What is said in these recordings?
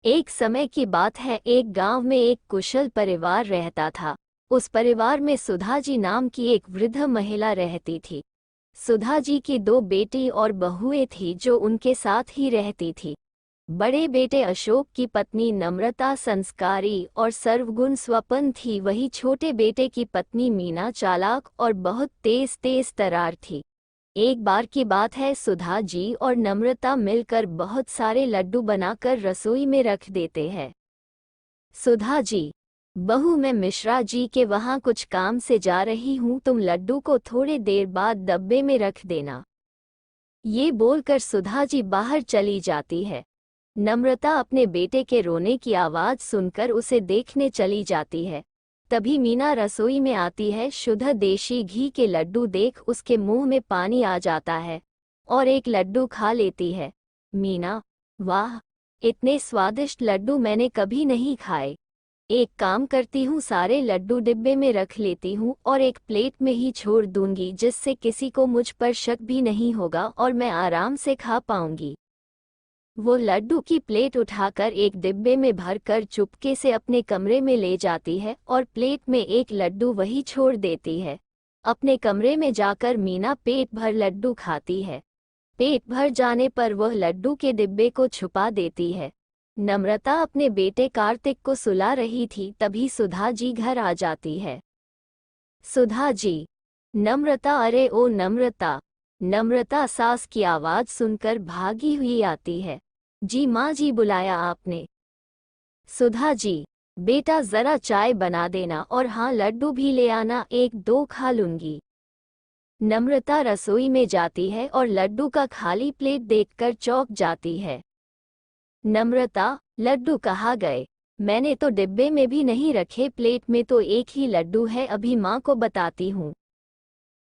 एक समय की बात है, एक गांव में एक कुशल परिवार रहता था। उस परिवार में सुधा जी नाम की एक वृद्ध महिला रहती थी। सुधा जी की दो बेटी और बहुएं थी जो उनके साथ ही रहती थी। बड़े बेटे अशोक की पत्नी नम्रता संस्कारी और सर्वगुण स्वपन थी, वही छोटे बेटे की पत्नी मीना चालाक और बहुत तेज तेज तरार थी। एक बार की बात है, सुधा जी और नम्रता मिलकर बहुत सारे लड्डू बनाकर रसोई में रख देते हैं। सुधा जी, बहू मैं मिश्रा जी के वहाँ कुछ काम से जा रही हूँ, तुम लड्डू को थोड़ी देर बाद डब्बे में रख देना। ये बोलकर सुधा जी बाहर चली जाती है। नम्रता अपने बेटे के रोने की आवाज़ सुनकर उसे देखने चली जाती है। तभी मीना रसोई में आती है। शुद्ध देशी घी के लड्डू देख उसके मुंह में पानी आ जाता है और एक लड्डू खा लेती है। मीना, वाह, इतने स्वादिष्ट लड्डू मैंने कभी नहीं खाए। एक काम करती हूँ, सारे लड्डू डिब्बे में रख लेती हूँ और एक प्लेट में ही छोड़ दूंगी, जिससे किसी को मुझ पर शक भी नहीं होगा और मैं आराम से खा पाऊंगी। वो लड्डू की प्लेट उठाकर एक डिब्बे में भरकर चुपके से अपने कमरे में ले जाती है और प्लेट में एक लड्डू वही छोड़ देती है। अपने कमरे में जाकर मीना पेट भर लड्डू खाती है। पेट भर जाने पर वह लड्डू के डिब्बे को छुपा देती है। नम्रता अपने बेटे कार्तिक को सुला रही थी, तभी सुधा जी घर आ जाती है। सुधा जी, नम्रता, अरे ओ नम्रता। नम्रता सास की आवाज सुनकर भागी हुई आती है। जी माँ जी, बुलाया आपने? सुधा जी, बेटा जरा चाय बना देना और हाँ, लड्डू भी ले आना, एक दो खा लूंगी। नम्रता रसोई में जाती है और लड्डू का खाली प्लेट देखकर चौंक जाती है। नम्रता, लड्डू कहाँ गए? मैंने तो डिब्बे में भी नहीं रखे, प्लेट में तो एक ही लड्डू है, अभी माँ को बताती हूँ।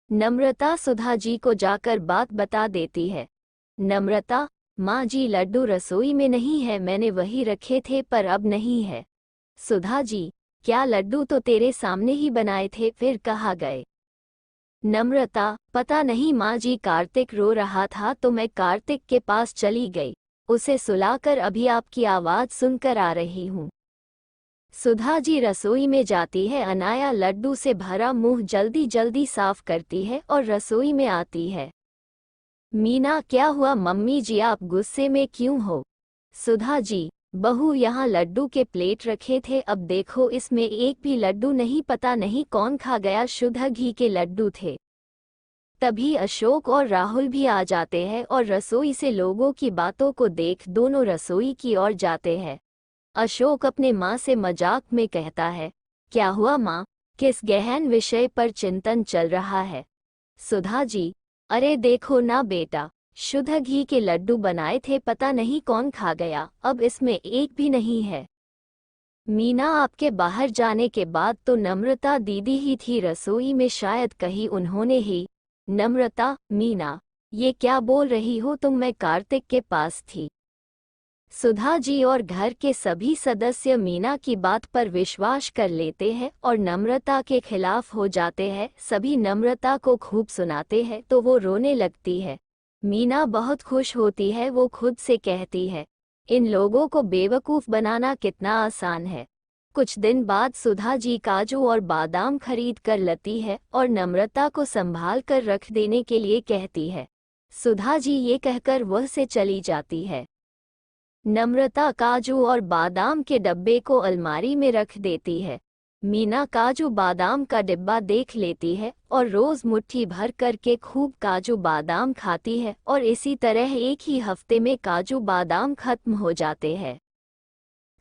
नम्रता सुधा जी को जाकर बात बता देती है। नम्रता, माँ जी, लड्डू रसोई में नहीं है, मैंने वही रखे थे पर अब नहीं है। सुधा जी, क्या लड्डू तो तेरे सामने ही बनाए थे, फिर कहाँ गए? नम्रता, पता नहीं माँ जी, कार्तिक रो रहा था तो मैं कार्तिक के पास चली गई, उसे सुलाकर अभी आपकी आवाज़ सुनकर आ रही हूँ। सुधा जी रसोई में जाती है। अनाया लड्डू से भरा मुंह जल्दी जल्दी साफ करती है और रसोई में आती है। मीना, क्या हुआ मम्मी जी, आप गुस्से में क्यों हो? सुधा जी, बहू, यहाँ लड्डू के प्लेट रखे थे, अब देखो इसमें एक भी लड्डू नहीं, पता नहीं कौन खा गया, शुद्ध घी के लड्डू थे। तभी अशोक और राहुल भी आ जाते हैं और रसोई से लोगों की बातों को देख दोनों रसोई की ओर जाते हैं। अशोक अपने माँ से मजाक में कहता है, क्या हुआ माँ, किस गहन विषय पर चिंतन चल रहा है? सुधा जी, अरे देखो ना बेटा, शुद्ध घी के लड्डू बनाए थे, पता नहीं कौन खा गया, अब इसमें एक भी नहीं है। मीना, आपके बाहर जाने के बाद तो नम्रता दीदी ही थी रसोई में, शायद कहीं उन्होंने ही। नम्रता, मीना, ये क्या बोल रही हो तुम, मैं कार्तिक के पास थी। सुधा जी और घर के सभी सदस्य मीना की बात पर विश्वास कर लेते हैं और नम्रता के खिलाफ हो जाते हैं। सभी नम्रता को खूब सुनाते हैं तो वो रोने लगती है। मीना बहुत खुश होती है, वो खुद से कहती है, इन लोगों को बेवकूफ़ बनाना कितना आसान है। कुछ दिन बाद सुधा जी काजू और बादाम खरीद कर लाती है और नम्रता को संभाल कर रख देने के लिए कहती है। सुधा जी ये कहकर वह से चली जाती है। नम्रता काजू और बादाम के डब्बे को अलमारी में रख देती है। मीना काजू बादाम का डिब्बा देख लेती है और रोज मुट्ठी भर करके खूब काजू बादाम खाती है और इसी तरह एक ही हफ्ते में काजू बादाम खत्म हो जाते हैं।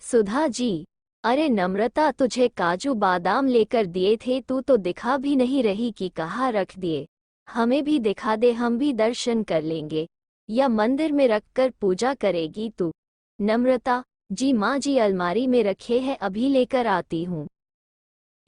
सुधा जी, अरे नम्रता, तुझे काजू बादाम लेकर दिए थे, तू तो दिखा भी नहीं रही कि कहाँ रख दिए, हमें भी दिखा दे, हम भी दर्शन कर लेंगे, या मंदिर में रखकर पूजा करेगी तू? नम्रता, जी माँ जी, अलमारी में रखे हैं, अभी लेकर आती हूँ।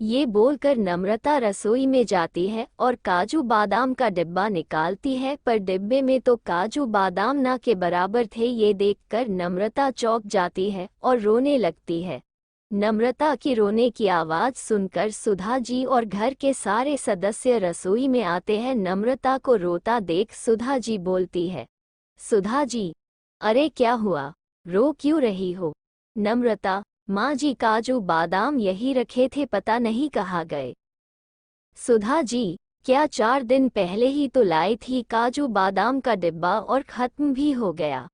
ये बोलकर नम्रता रसोई में जाती है और काजू बादाम का डिब्बा निकालती है, पर डिब्बे में तो काजू बादाम ना के बराबर थे। ये देखकर नम्रता चौंक जाती है और रोने लगती है। नम्रता की रोने की आवाज़ सुनकर सुधा जी और घर के सारे सदस्य रसोई में आते हैं। नम्रता को रोता देख सुधा जी बोलती है, सुधा जी, अरे क्या हुआ, रो क्यों रही हो? नम्रता, माँ जी काजू बादाम यही रखे थे, पता नहीं कहाँ गए। सुधा जी, क्या 4 दिन पहले ही तो लाई थी काजू बादाम का डिब्बा और खत्म भी हो गया।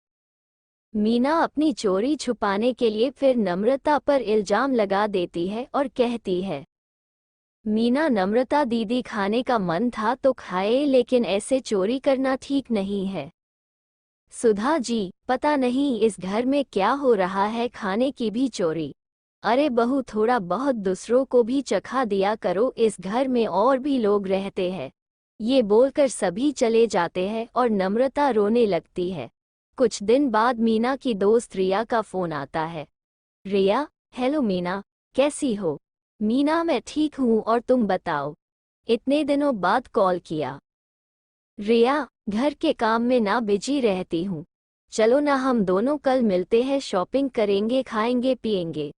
मीना अपनी चोरी छुपाने के लिए फिर नम्रता पर इल्जाम लगा देती है और कहती है, मीना नम्रता दीदी, खाने का मन था तो खाए, लेकिन ऐसे चोरी करना ठीक नहीं है। सुधा जी, पता नहीं इस घर में क्या हो रहा है, खाने की भी चोरी। अरे बहू, थोड़ा बहुत दूसरों को भी चखा दिया करो, इस घर में और भी लोग रहते हैं। ये बोलकर सभी चले जाते हैं और नम्रता रोने लगती है। कुछ दिन बाद मीना की दोस्त रिया का फोन आता है। रिया, हेलो मीना, कैसी हो? मीना, मैं ठीक हूँ, और तुम बताओ, इतने दिनों बाद कॉल किया। रिया, घर के काम में ना बिजी रहती हूँ। चलो ना हम दोनों कल मिलते हैं, शॉपिंग करेंगे, खाएंगे पिएंगे।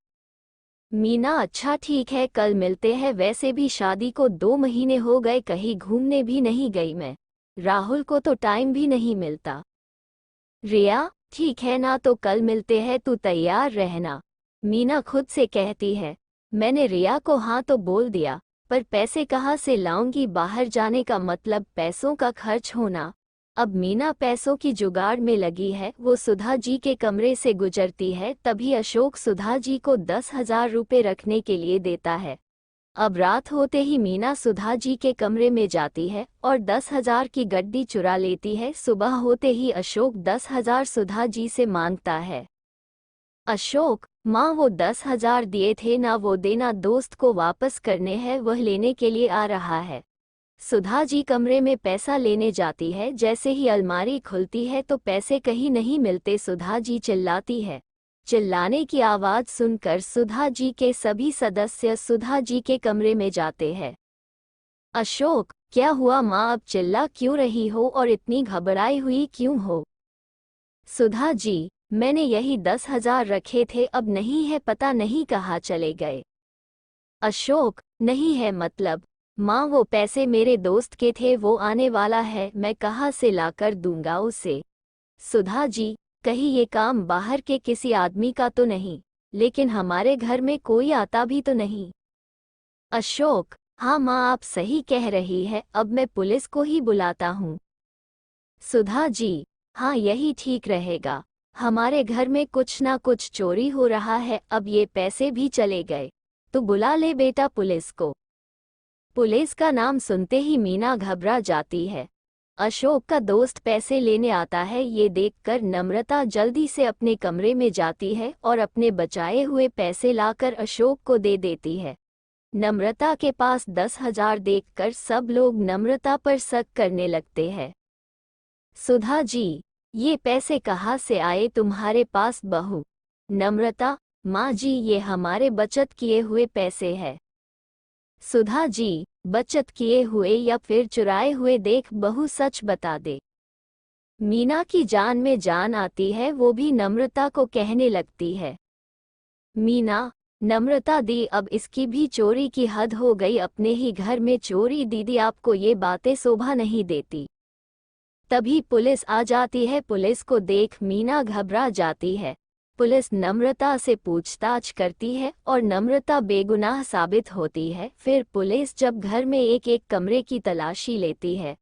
मीना, अच्छा ठीक है, कल मिलते हैं। वैसे भी शादी को 2 महीने हो गए, कहीं घूमने भी नहीं गई मैं। राहुल को तो टाइम भी नहीं मिलता। रिया, ठीक है ना, तो कल मिलते हैं, तू तैयार रहना। मीना खुद से कहती है, मैंने रिया को हाँ तो बोल दिया, पर पैसे कहाँ से लाऊंगी? बाहर जाने का मतलब पैसों का खर्च होना। अब मीना पैसों की जुगाड़ में लगी है। वो सुधा जी के कमरे से गुजरती है, तभी अशोक सुधा जी को 10,000 रुपये रखने के लिए देता है। अब रात होते ही मीना सुधा जी के कमरे में जाती है और 10,000 की गड्डी चुरा लेती है। सुबह होते ही अशोक 10,000 सुधा जी से मांगता है। अशोक, माँ वो 10,000 दिए थे ना, वो देना दोस्त को वापस करने हैं, वह लेने के लिए आ रहा है। सुधा जी कमरे में पैसा लेने जाती है। जैसे ही अलमारी खुलती है तो पैसे कहीं नहीं मिलते। सुधा जी चिल्लाती है। चिल्लाने की आवाज़ सुनकर सुधा जी के सभी सदस्य सुधा जी के कमरे में जाते हैं। अशोक, क्या हुआ माँ, अब चिल्ला क्यों रही हो और इतनी घबराई हुई क्यों हो? सुधा जी, मैंने यही 10,000 रखे थे, अब नहीं है, पता नहीं कहाँ चले गए। अशोक, नहीं है मतलब? माँ, वो पैसे मेरे दोस्त के थे, वो आने वाला है, मैं कहाँ से लाकर दूंगा उसे? सुधा जी, कहीं ये काम बाहर के किसी आदमी का तो नहीं? लेकिन हमारे घर में कोई आता भी तो नहीं। अशोक, हाँ माँ, आप सही कह रही है, अब मैं पुलिस को ही बुलाता हूँ। सुधा जी, हाँ यही ठीक रहेगा। हमारे घर में कुछ ना कुछ चोरी हो रहा है, अब ये पैसे भी चले गए। तो बुला ले बेटा पुलिस को। पुलिस का नाम सुनते ही मीना घबरा जाती है। अशोक का दोस्त पैसे लेने आता है, ये देखकर नम्रता जल्दी से अपने कमरे में जाती है और अपने बचाए हुए पैसे लाकर अशोक को दे देती है। नम्रता के पास 10,000 देखकर सब लोग नम्रता पर शक करने लगते हैं। सुधा जी, ये पैसे कहाँ से आए तुम्हारे पास बहू? नम्रता, माँ जी, ये हमारे बचत किए हुए पैसे हैं। सुधा जी, बचत किए हुए या फिर चुराए हुए? देख बहू, सच बता दे। मीना की जान में जान आती है, वो भी नम्रता को कहने लगती है। मीना, नम्रता दी, अब इसकी भी चोरी की हद हो गई, अपने ही घर में चोरी। दीदी, आपको ये बातें शोभा नहीं देती। तभी पुलिस आ जाती है। पुलिस को देख मीना घबरा जाती है। पुलिस नम्रता से पूछताछ करती है और नम्रता बेगुनाह साबित होती है। फिर पुलिस जब घर में एक एक कमरे की तलाशी लेती है,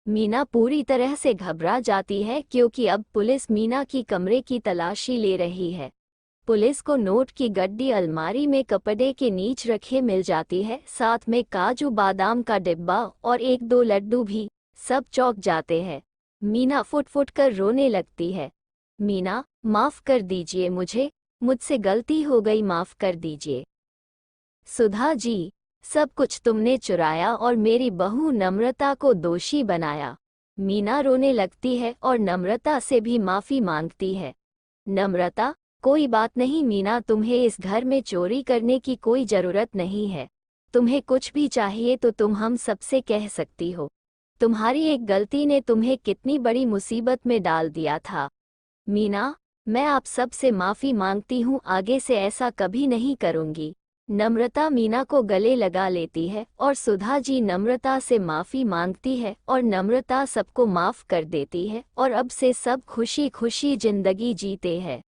मीना पूरी तरह से घबरा जाती है, क्योंकि अब पुलिस मीना की कमरे की तलाशी ले रही है। पुलिस को नोट की गड्डी अलमारी में कपड़े के नीचे रखे मिल जाती है, साथ में काजू बादाम का डिब्बा और 1-2 लड्डू भी। सब चौंक जाते हैं। मीना फुट फुट कर रोने लगती है। मीना, माफ़ कर दीजिए मुझे, मुझसे गलती हो गई, माफ़ कर दीजिए। सुधा जी, सब कुछ तुमने चुराया और मेरी बहू नम्रता को दोषी बनाया। मीना रोने लगती है और नम्रता से भी माफ़ी मांगती है। नम्रता, कोई बात नहीं मीना, तुम्हें इस घर में चोरी करने की कोई ज़रूरत नहीं है। तुम्हें कुछ भी चाहिए तो तुम हम सबसे कह सकती हो। तुम्हारी एक गलती ने तुम्हें कितनी बड़ी मुसीबत में डाल दिया था। मीना, मैं आप सब से माफ़ी मांगती हूँ, आगे से ऐसा कभी नहीं करूँगी। नम्रता मीना को गले लगा लेती है और सुधा जी नम्रता से माफ़ी मांगती है और नम्रता सबको माफ़ कर देती है और अब से सब खुशी खुशी जिंदगी जीते हैं।